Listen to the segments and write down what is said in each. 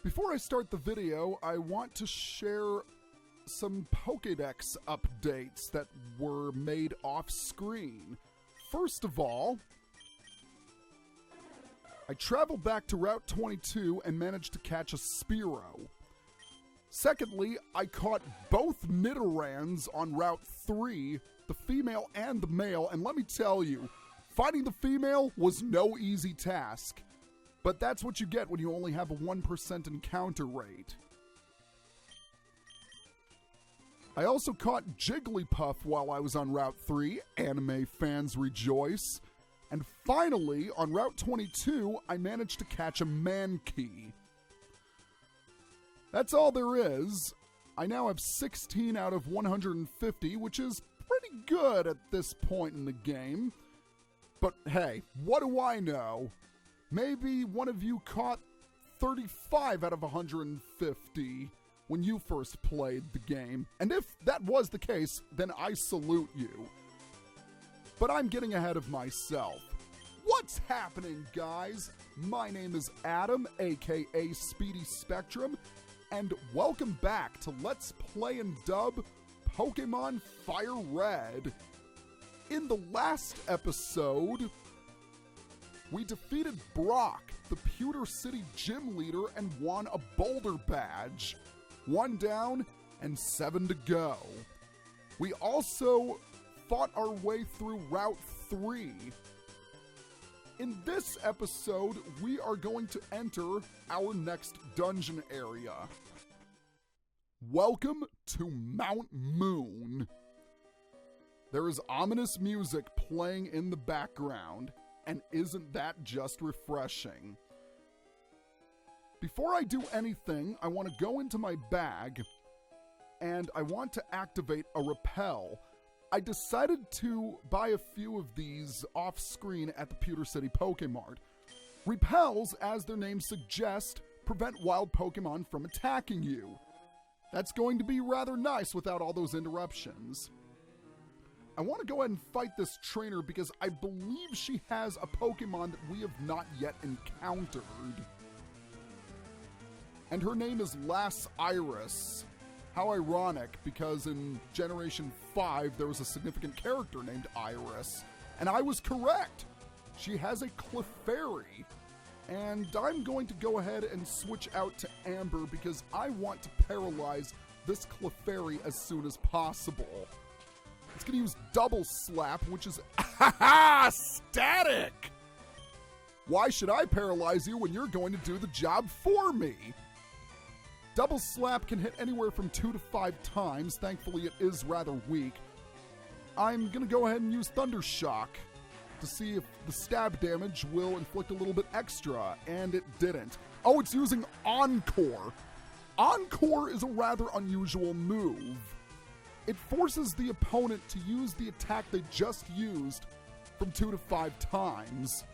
Before I start the video, I want to share some Pokédex updates that were made off-screen. First of all, I traveled back to Route 22 and managed to catch a Spearow. Secondly, I caught both Nidorans on Route 3, the female and the male, and let me tell you, finding the female was no easy task. But that's what you get when you only have a 1% encounter rate. I also caught Jigglypuff while I was on Route 3. Anime fans rejoice. And finally, on Route 22, I managed to catch a Mankey. That's all there is. I now have 16 out of 150, which is pretty good at this point in the game. But hey, what do I know? Maybe one of you caught 35 out of 150 when you first played the game. And if that was the case, then I salute you. But I'm getting ahead of myself. What's happening, guys? My name is Adam, aka Speedy Spectrum, and welcome back to Let's Play and Dub Pokémon Fire Red. In the last episode, we defeated Brock, the Pewter City gym leader, and won a Boulder badge. 1 down and 7 to go. We also fought our way through Route 3. In this episode, we are going to enter our next dungeon area. Welcome to Mount Moon. There is ominous music playing in the background. And isn't that just refreshing? Before I do anything, I want to go into my bag, and I want to activate a repel. I decided to buy a few of these off-screen at the Pewter City Pokemart. Repels, as their name suggests, prevent wild Pokemon from attacking you. That's going to be rather nice without all those interruptions. I want to go ahead and fight this trainer because I believe she has a Pokemon that we have not yet encountered. And her name is Lass Iris. How ironic, because in Generation 5 there was a significant character named Iris. And I was correct. She has a Clefairy. And I'm going to go ahead and switch out to Amber because I want to paralyze this Clefairy as soon as possible. It's going to use Double Slap, which is static! Why should I paralyze you when you're going to do the job for me? Double Slap can hit anywhere from 2 to 5 times. Thankfully, it is rather weak. I'm going to go ahead and use Thunder Shock to see if the stab damage will inflict a little bit extra, and it didn't. Oh, it's using Encore. Encore is a rather unusual move. It forces the opponent to use the attack they just used from 2 to 5 times.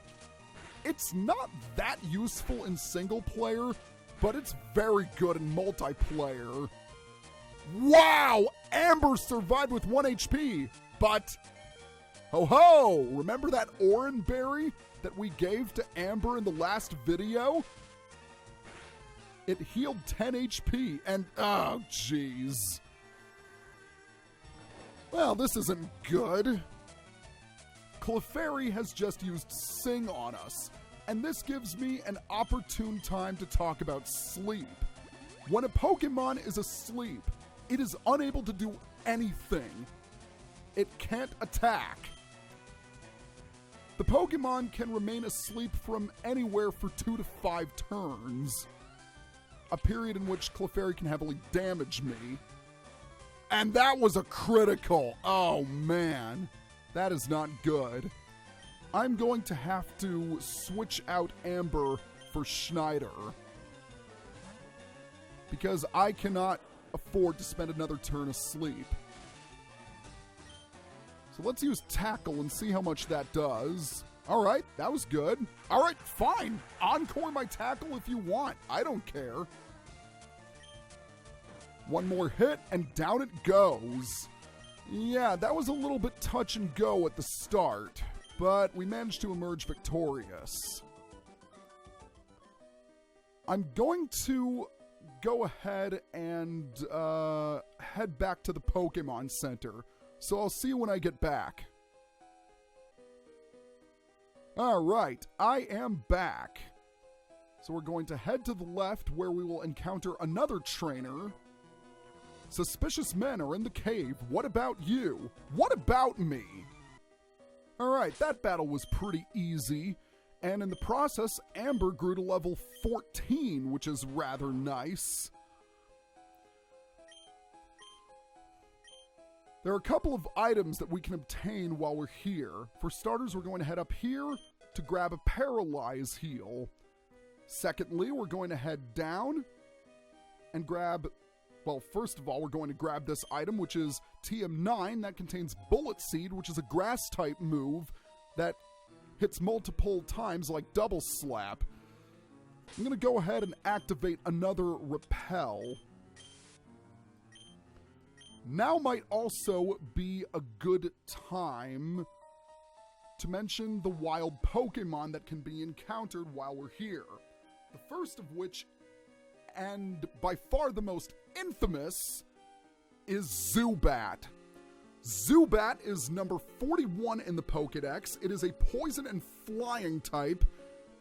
It's not that useful in single player, but it's very good in multiplayer. Wow! Amber survived with 1 HP, but ho ho! Remember that Oran Berry that we gave to Amber in the last video? It healed 10 HP, and oh jeez. Well, this isn't good. Clefairy has just used Sing on us, and this gives me an opportune time to talk about sleep. When a Pokemon is asleep, it is unable to do anything. It can't attack. The Pokemon can remain asleep from anywhere for 2 to 5 turns, a period in which Clefairy can heavily damage me. And that was a critical. Oh, man. That is not good. I'm going to have to switch out Amber for Schneider, because I cannot afford to spend another turn asleep. So let's use Tackle and see how much that does. All right, that was good. All right, fine. Encore my Tackle if you want. I don't care. One more hit, and down it goes. Yeah, that was a little bit touch and go at the start, but we managed to emerge victorious. I'm going to go ahead and head back to the Pokemon Center. So I'll see you when I get back. Alright, I am back. So we're going to head to the left where we will encounter another trainer. Suspicious men are in the cave. What about you? What about me? Alright, that battle was pretty easy. And in the process, Amber grew to level 14, which is rather nice. There are a couple of items that we can obtain while we're here. For starters, we're going to head up here to grab a Paralyze Heal. Secondly, we're going to head down and grab, well, first of all, we're going to grab this item, which is TM9. That contains Bullet Seed, which is a grass-type move that hits multiple times like Double Slap. I'm going to go ahead and activate another Repel. Now might also be a good time to mention the wild Pokemon that can be encountered while we're here. The first of which, and by far the most infamous, is Zubat. Zubat is number 41 in the Pokédex. It is a poison and flying type,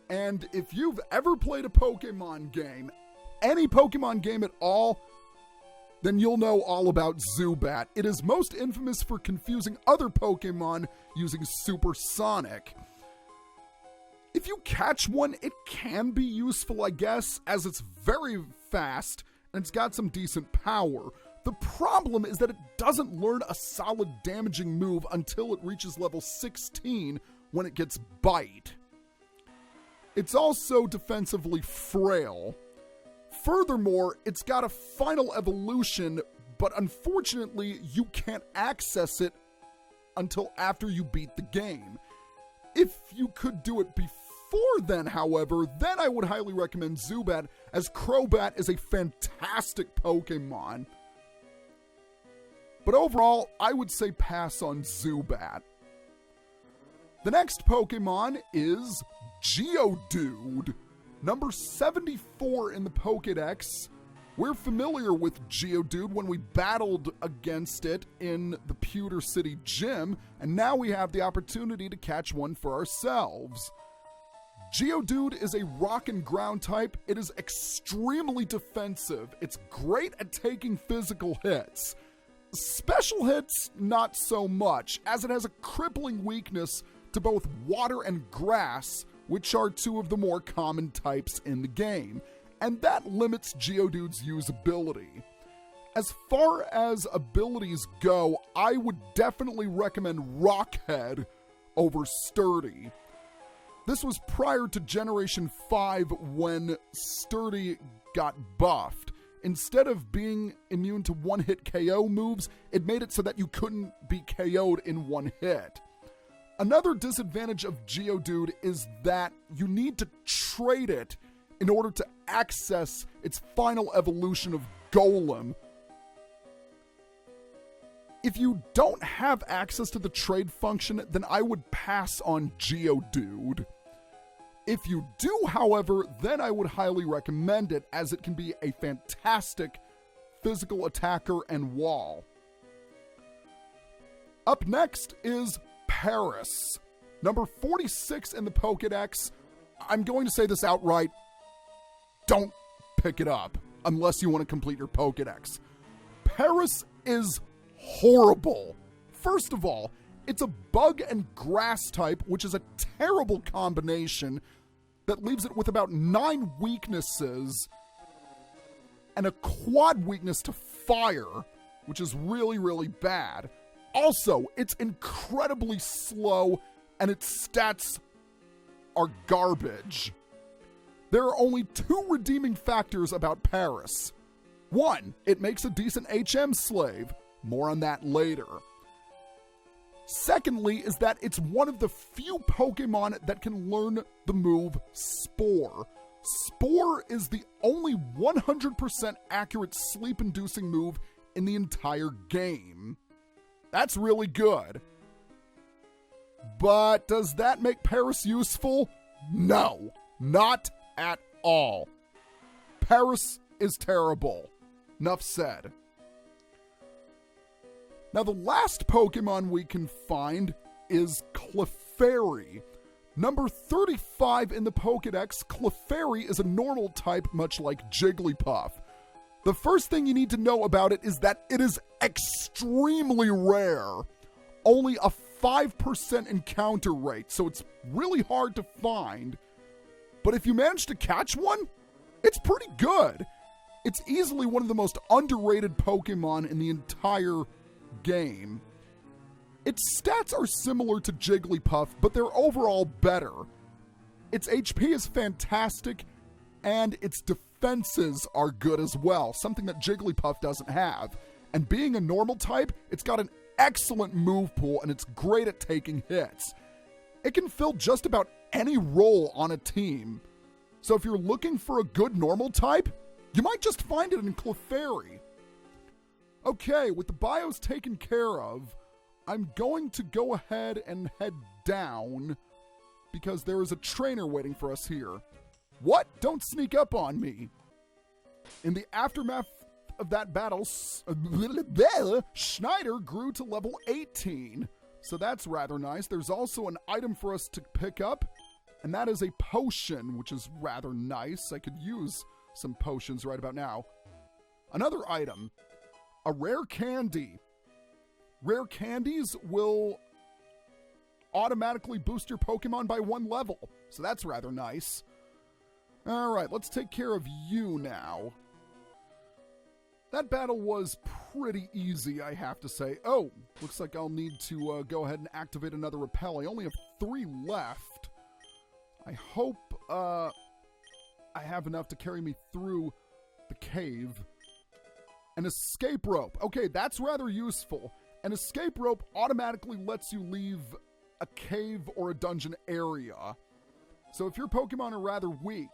and if you've ever played a Pokemon game, any Pokemon game at all, then you'll know all about Zubat. It is most infamous for confusing other Pokemon using Supersonic. If you catch one, it can be useful, I guess, as it's very fast and it's got some decent power. The problem is that it doesn't learn a solid damaging move until it reaches level 16 when it gets Bite. It's also defensively frail. Furthermore, it's got a final evolution, but unfortunately, you can't access it until after you beat the game. If you could do it before then, however, then I would highly recommend Zubat, as Crobat is a fantastic Pokemon. But overall, I would say pass on Zubat. The next Pokemon is Geodude. Number 74 in the Pokédex. We're familiar with Geodude when we battled against it in the Pewter City Gym, and now we have the opportunity to catch one for ourselves. Geodude is a rock and ground type. It is extremely defensive. It's great at taking physical hits. Special hits, not so much, as it has a crippling weakness to both water and grass, which are two of the more common types in the game, and that limits Geodude's usability. As far as abilities go, I would definitely recommend Rockhead over Sturdy. This was prior to Generation 5 when Sturdy got buffed. Instead of being immune to one-hit KO moves, it made it so that you couldn't be KO'd in one hit. Another disadvantage of Geodude is that you need to trade it in order to access its final evolution of Golem. If you don't have access to the trade function, then I would pass on Geodude. If you do, however, then I would highly recommend it, as it can be a fantastic physical attacker and wall. Up next is Paris. Number 46 in the Pokédex. I'm going to say this outright. Don't pick it up unless you want to complete your Pokédex. Paris is horrible. First of all, it's a bug and grass type, which is a terrible combination that leaves it with about 9 weaknesses and a quad weakness to fire, which is really, really bad. Also, it's incredibly slow and its stats are garbage. There are only 2 redeeming factors about Paris. 1, it makes a decent HM slave. More on that later. Secondly, is that it's one of the few Pokemon that can learn the move Spore. Spore is the only 100% accurate sleep-inducing move in the entire game. That's really good. But does that make Paris useful? No, not at all. Paris is terrible. Enough said. Now, the last Pokemon we can find is Clefairy. Number 35 in the Pokedex, Clefairy is a normal type, much like Jigglypuff. The first thing you need to know about it is that it is extremely rare. Only a 5% encounter rate, so it's really hard to find. But if you manage to catch one, it's pretty good. It's easily one of the most underrated Pokemon in the entire game. Its stats are similar to Jigglypuff, but they're overall better. Its HP is fantastic, and its defenses are good as well, something that Jigglypuff doesn't have. And being a normal type, it's got an excellent move pool, and it's great at taking hits. It can fill just about any role on a team. So if you're looking for a good normal type, you might just find it in Clefairy. Okay, with the bios taken care of, I'm going to go ahead and head down because there is a trainer waiting for us here. What? Don't sneak up on me. In the aftermath of that battle, Schneider grew to level 18. So that's rather nice. There's also an item for us to pick up, and that is a potion, which is rather nice. I could use some potions right about now. Another item, a rare candy. Rare candies will automatically boost your Pokemon by 1 level, so that's rather nice. Alright, let's take care of you now. That battle was pretty easy, I have to say. Oh, looks like I'll need to go ahead and activate another repel. I only have 3 left. I hope I have enough to carry me through the cave. An escape rope. Okay, that's rather useful. An escape rope automatically lets you leave a cave or a dungeon area. So if your Pokemon are rather weak,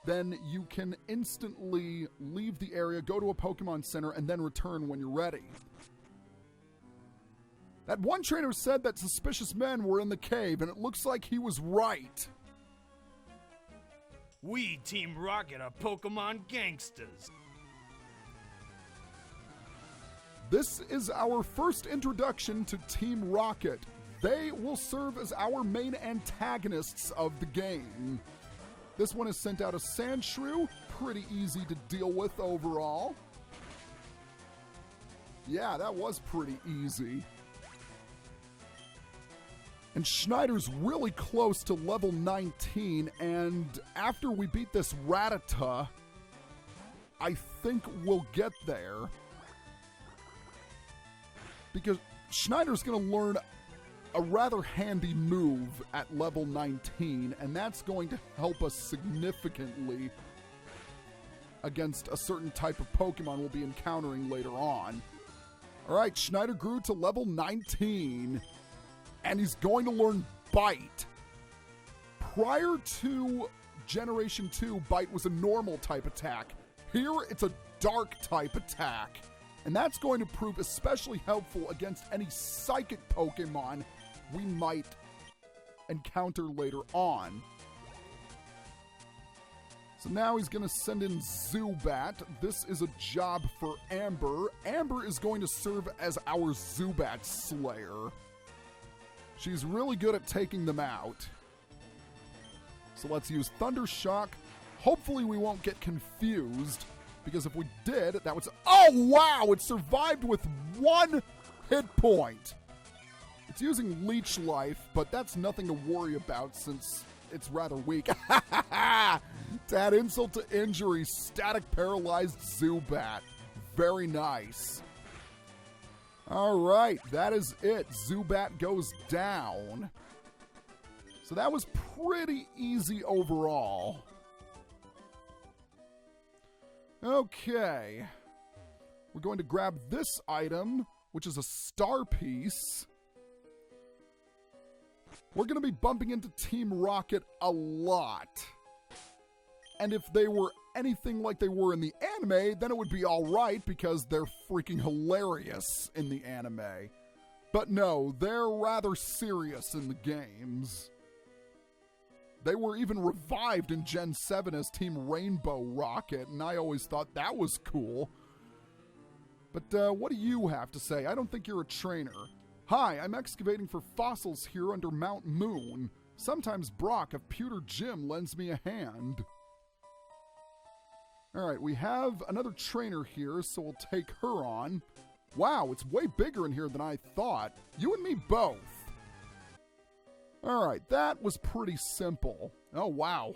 then you can instantly leave the area, go to a Pokemon Center, and then return when you're ready. That one trainer said that suspicious men were in the cave, and it looks like he was right. We, Team Rocket, are Pokemon gangsters. This is our first introduction to Team Rocket. They will serve as our main antagonists of the game. This one has sent out a Sandshrew, pretty easy to deal with overall. Yeah, that was pretty easy. And Schneider's really close to level 19, and after we beat this Rattata, I think we'll get there. Because Schneider's going to learn a rather handy move at level 19, and that's going to help us significantly against a certain type of Pokemon we'll be encountering later on. Alright, Schneider grew to level 19, and he's going to learn Bite. Prior to Generation 2, Bite was a normal type attack. Here, it's a dark type attack. And that's going to prove especially helpful against any psychic Pokemon we might encounter later on. So now he's going to send in Zubat. This is a job for Amber. Amber is going to serve as our Zubat Slayer. She's really good at taking them out. So let's use Thunder Shock. Hopefully we won't get confused, because if we did, that would... Oh, wow! It survived with 1 hit point. It's using Leech Life, but that's nothing to worry about since it's rather weak. To add insult to injury, static paralyzed Zubat. Very nice. Alright, that is it. Zubat goes down. So that was pretty easy overall. Okay. We're going to grab this item, which is a star piece. We're going to be bumping into Team Rocket a lot. And if they were anything like they were in the anime, then it would be alright because they're freaking hilarious in the anime. But no, they're rather serious in the games. They were even revived in Gen 7 as Team Rainbow Rocket, and I always thought that was cool. But what do you have to say? I don't think you're a trainer. Hi, I'm excavating for fossils here under Mount Moon. Sometimes Brock of Pewter Gym lends me a hand. Alright, we have another trainer here, so we'll take her on. Wow, it's way bigger in here than I thought. You and me both. Alright, that was pretty simple. Oh, wow.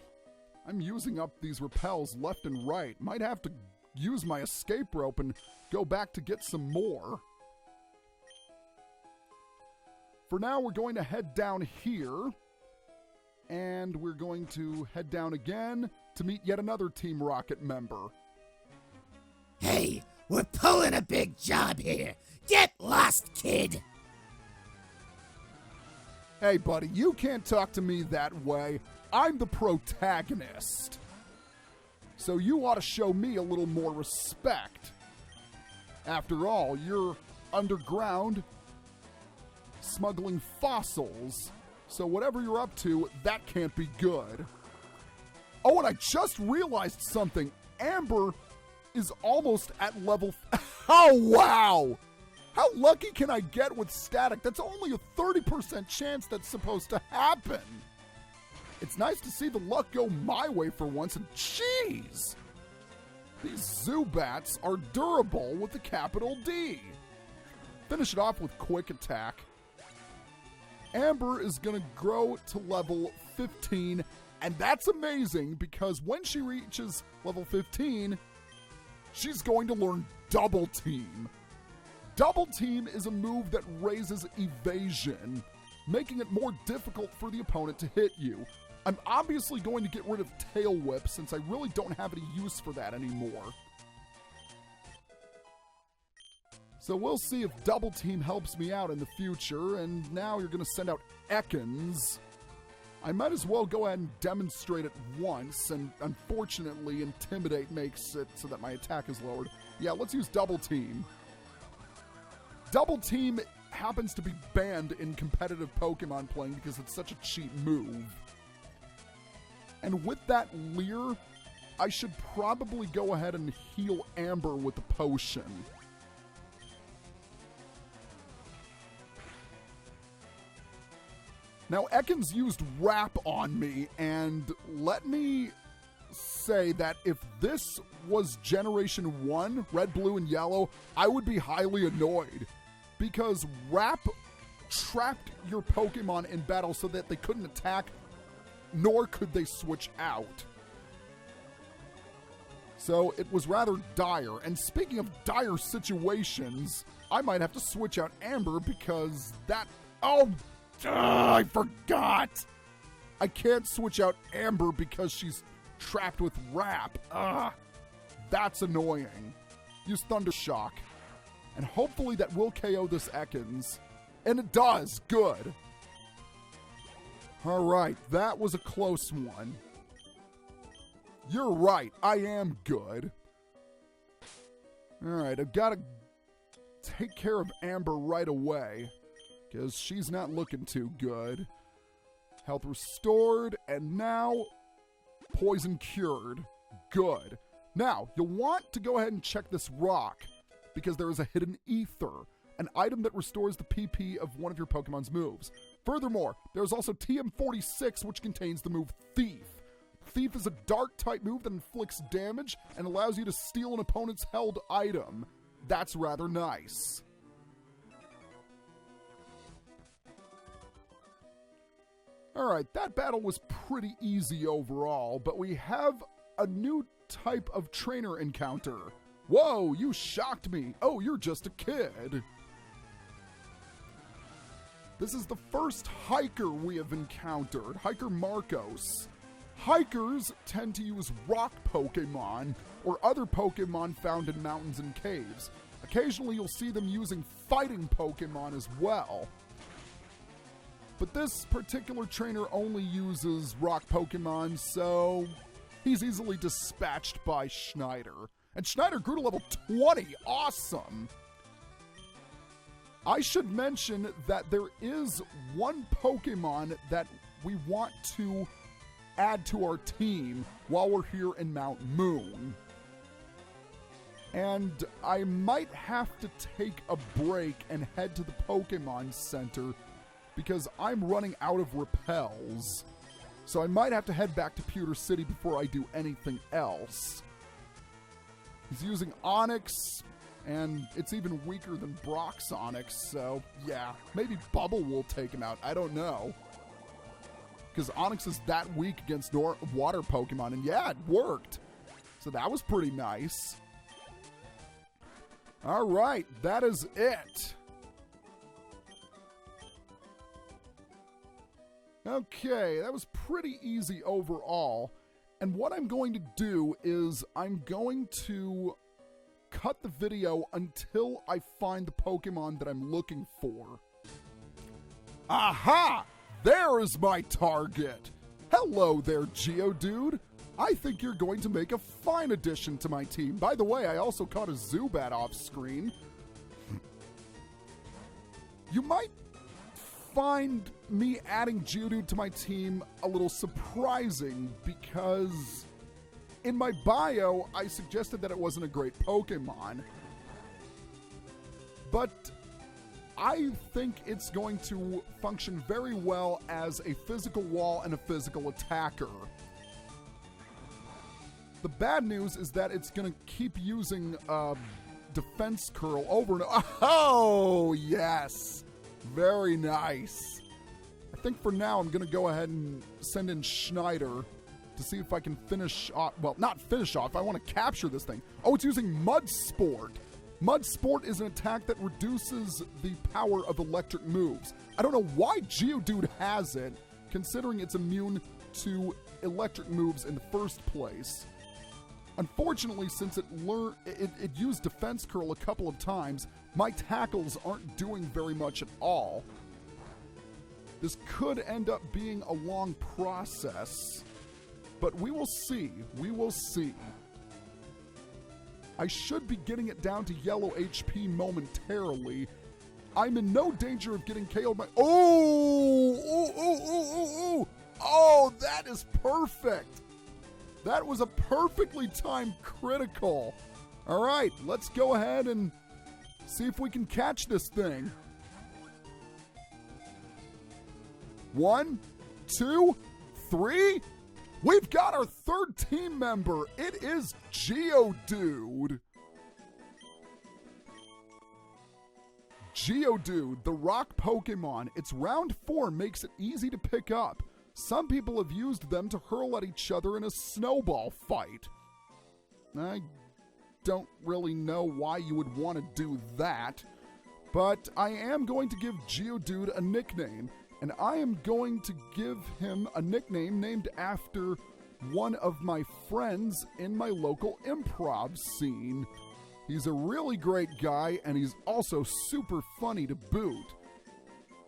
I'm using up these repels left and right. Might have to use my escape rope and go back to get some more. For now, we're going to head down here. And we're going to head down again to meet yet another Team Rocket member. Hey, we're pulling a big job here. Get lost, kid. Hey, buddy, you can't talk to me that way. I'm the protagonist. So you ought to show me a little more respect. After all, you're underground smuggling fossils. So whatever you're up to, that can't be good. Oh, and I just realized something. Amber is almost at level... Oh, wow! How lucky can I get with static? That's only a 30% chance that's supposed to happen. It's nice to see the luck go my way for once, and jeez! These Zubats are durable with a capital D. Finish it off with Quick Attack. Amber is going to grow to level 15, and that's amazing because when she reaches level 15, she's going to learn Double Team. Double Team is a move that raises evasion, making it more difficult for the opponent to hit you. I'm obviously going to get rid of Tail Whip since I really don't have any use for that anymore. So we'll see if Double Team helps me out in the future, and now you're going to send out Ekans. I might as well go ahead and demonstrate it once, and unfortunately Intimidate makes it so that my attack is lowered. Yeah, let's use Double Team. Double Team happens to be banned in competitive Pokemon playing because it's such a cheap move. And with that Leer, I should probably go ahead and heal Amber with the potion. Now, Ekans used Wrap on me, and let me say that if this was Generation 1, Red, Blue, and Yellow, I would be highly annoyed. Because Wrap trapped your Pokemon in battle so that they couldn't attack, nor could they switch out. So it was rather dire. And speaking of dire situations, I might have to switch out Amber because that... Oh, I forgot! I can't switch out Amber because she's trapped with Wrap. That's annoying. Use Thunder Shock. And hopefully that will KO this Ekans. And it does. Good. Alright, that was a close one. You're right, I am good. Alright, I've got to take care of Amber right away, because she's not looking too good. Health restored, and now poison cured. Good. Now, you'll want to go ahead and check this rock, because there is a hidden ether, an item that restores the PP of one of your Pokemon's moves. Furthermore, there's also TM46, which contains the move Thief. Thief is a dark-type move that inflicts damage and allows you to steal an opponent's held item. That's rather nice. Alright, that battle was pretty easy overall, but we have a new type of trainer encounter. Whoa, you shocked me. Oh, you're just a kid. This is the first hiker we have encountered, Hiker Marcos. Hikers tend to use rock Pokemon or other Pokemon found in mountains and caves. Occasionally you'll see them using fighting Pokemon as well. But this particular trainer only uses rock Pokemon, so he's easily dispatched by Schneider. And Schneider grew to level 20. Awesome! I should mention that there is one Pokemon that we want to add to our team while we're here in Mount Moon. And I might have to take a break and head to the Pokemon Center because I'm running out of repels. So I might have to head back to Pewter City before I do anything else. He's using Onix, and it's even weaker than Brock's Onix, so yeah, maybe Bubble will take him out. I don't know. Because Onix is that weak against water Pokemon, and yeah, it worked. So that was pretty nice. All right, that is it. Okay, that was pretty easy overall. And what I'm going to do is I'm going to cut the video until I find the Pokemon that I'm looking for. Aha! There is my target! Hello there, Geodude. I think you're going to make a fine addition to my team. By the way, I also caught a Zubat off screen. You might find me adding Geodude to my team a little surprising because in my bio, I suggested that it wasn't a great Pokemon. But I think it's going to function very well as a physical wall and a physical attacker. The bad news is that it's going to keep using Defense Curl over and over. Oh, yes. Very nice. I think for now I'm going to go ahead and send in Schneider to see if I can finish off. Well, not finish off. I want to capture this thing. Oh, it's using Mud Sport. Mud Sport is an attack that reduces the power of electric moves. I don't know why Geodude has it, considering it's immune to electric moves in the first place. Unfortunately, since it used Defense Curl a couple of times, my tackles aren't doing very much at all. This could end up being a long process, but we will see. We will see. I should be getting it down to yellow HP momentarily. I'm in no danger of getting KO'd by... Oh, that is perfect. That was a perfectly timed critical. All right, let's go ahead and see if we can catch this thing. 1, 2, 3. We've got our third team member. It is Geodude. Geodude, the rock Pokemon. Its round form makes it easy to pick up. Some people have used them to hurl at each other in a snowball fight. I don't really know why you would want to do that, but I am going to give Geodude a nickname, and I am going to give him a nickname named after one of my friends in my local improv scene. He's a really great guy, and he's also super funny to boot.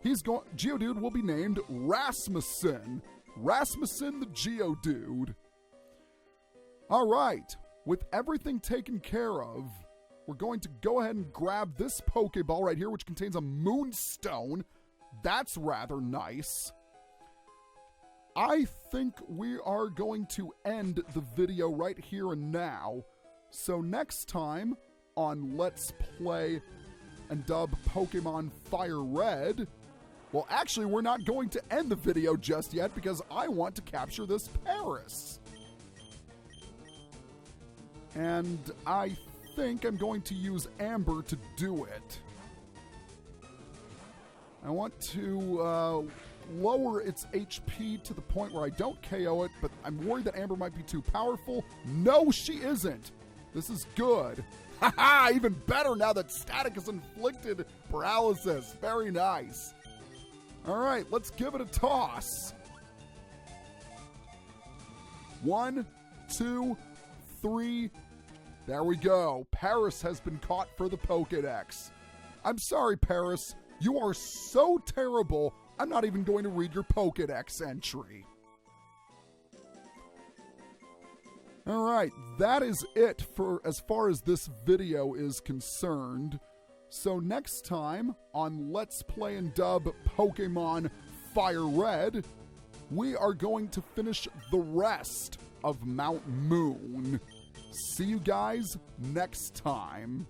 Geodude will be named Rasmussen. Rasmussen the Geodude. All right, with everything taken care of, we're going to go ahead and grab this Pokeball right here, which contains a Moonstone. That's rather nice. I think we are going to end the video right here and now. So next time on Let's Play and Dub Pokemon Fire Red... Well, actually, we're not going to end the video just yet because I want to capture this Paris. And I think I'm going to use Amber to do it. I want to lower its HP to the point where I don't KO it, but I'm worried that Amber might be too powerful. No, she isn't. This is good. Haha, even better now that Static has inflicted paralysis. Very nice. All right, let's give it a toss. 1, 2, 3. There we go. Paris has been caught for the Pokédex. I'm sorry, Paris. You are so terrible, I'm not even going to read your Pokédex entry. All right, that is it for as far as this video is concerned. So next time on Let's Play and Dub Pokemon Fire Red, we are going to finish the rest of Mount Moon. See you guys next time.